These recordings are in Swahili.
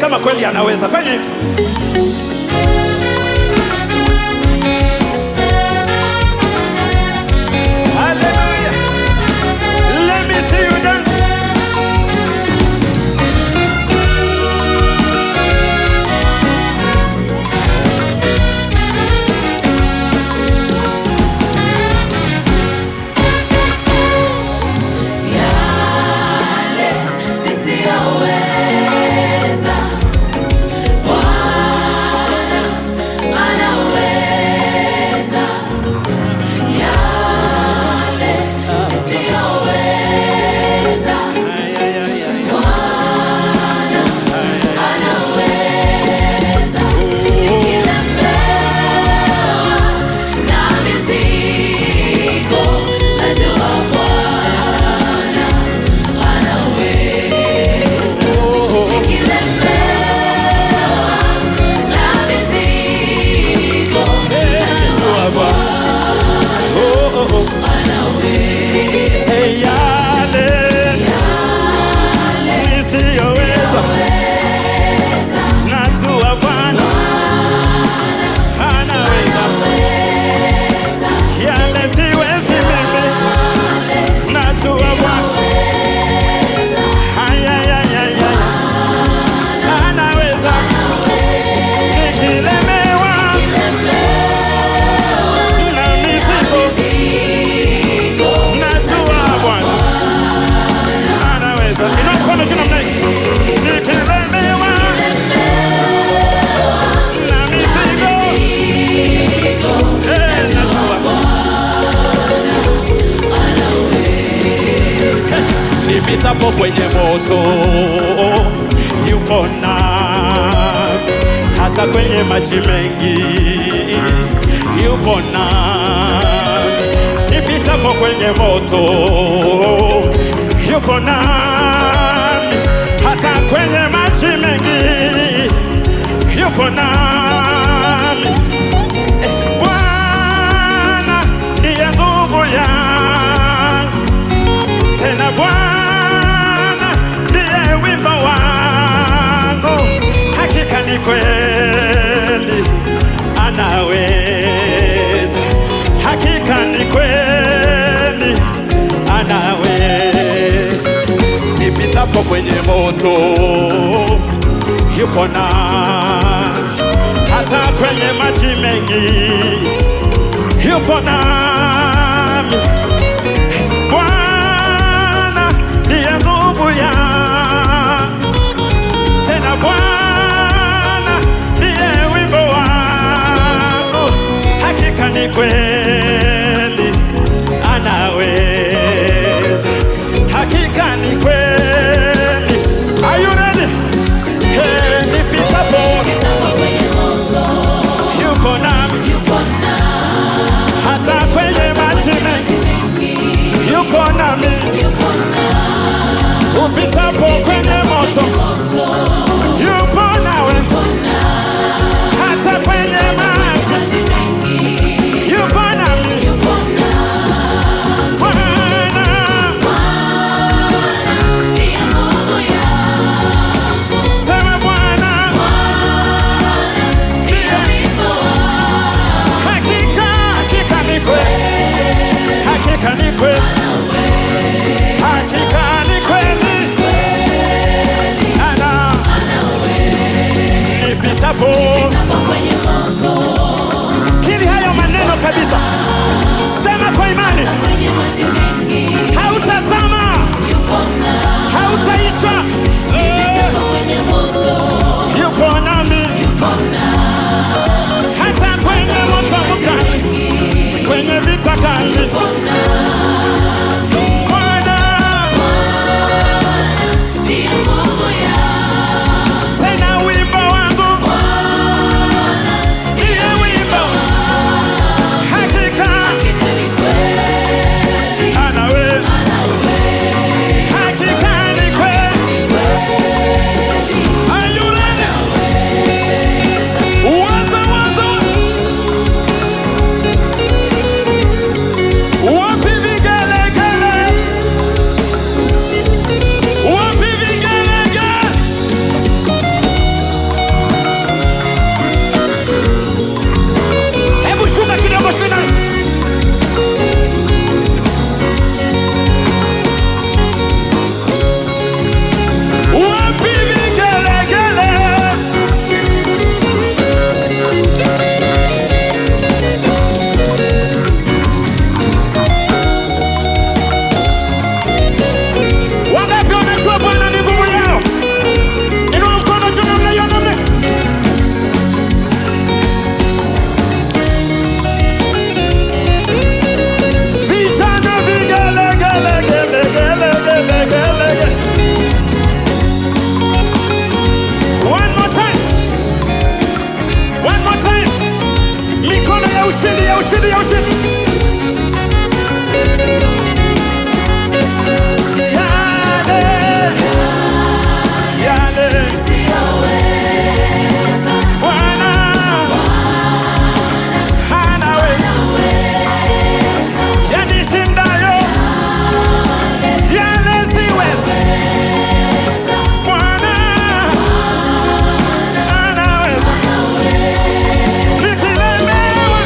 kama kweli anaweza. Fanya hivi. Hallelujah. Let me see you dance. Nipitapo kwenye moto yupo nami, hata kwenye maji mengi yupo nami. Nipitapo kwenye moto yupo nami, hata kwenye maji mengi yupo nami. Bwana ndiye nguvu yangu, tena Bwana ndiye wimbo wangu. Hakika ni kweli anaweza, hakika ni kweli anaweza. Nipitapo kwenye moto yupo nami, hata kwenye maji mengi yupo nami. Bwana ndiye nguvu yangu, tena Bwana ndiye wimbo wangu. Hakika ni kweli anaweza, hakika ni kweli. Are you ready? Hey, nipitapo kwenye moto yupo nami, hata kwenye maji mengi yupo nami. Upitapo kwenye moto yupo nawe, hata kwenye maji yupo nami. Sema Bwana hakika, hakika ni kweli, hakika ni kweli, hakika ni kweli nipitapo kwenye moto. Kili hayo maneno kabisa, sema kwa imani. Hautazama, hautaisha, yupo nami, hata kwenye moto mkali, kwenye vita kali. Hakika Mikono ya ushindi, ya ushindi, ya ushindi. Yale, yale Bwana hanaweza, yanishindayo yale siwezi. Bwana anaweza. Nikilemewa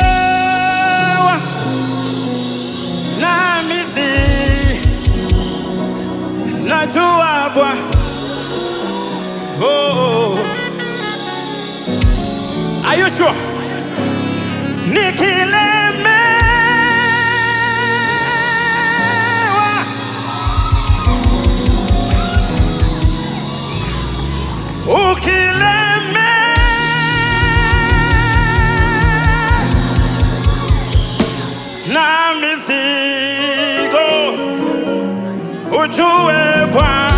nikilemewa na mizigo, najua Bwana. Oh, are you sure? Nikilemewa, ukilemewa na mizigo, ujue Bwana.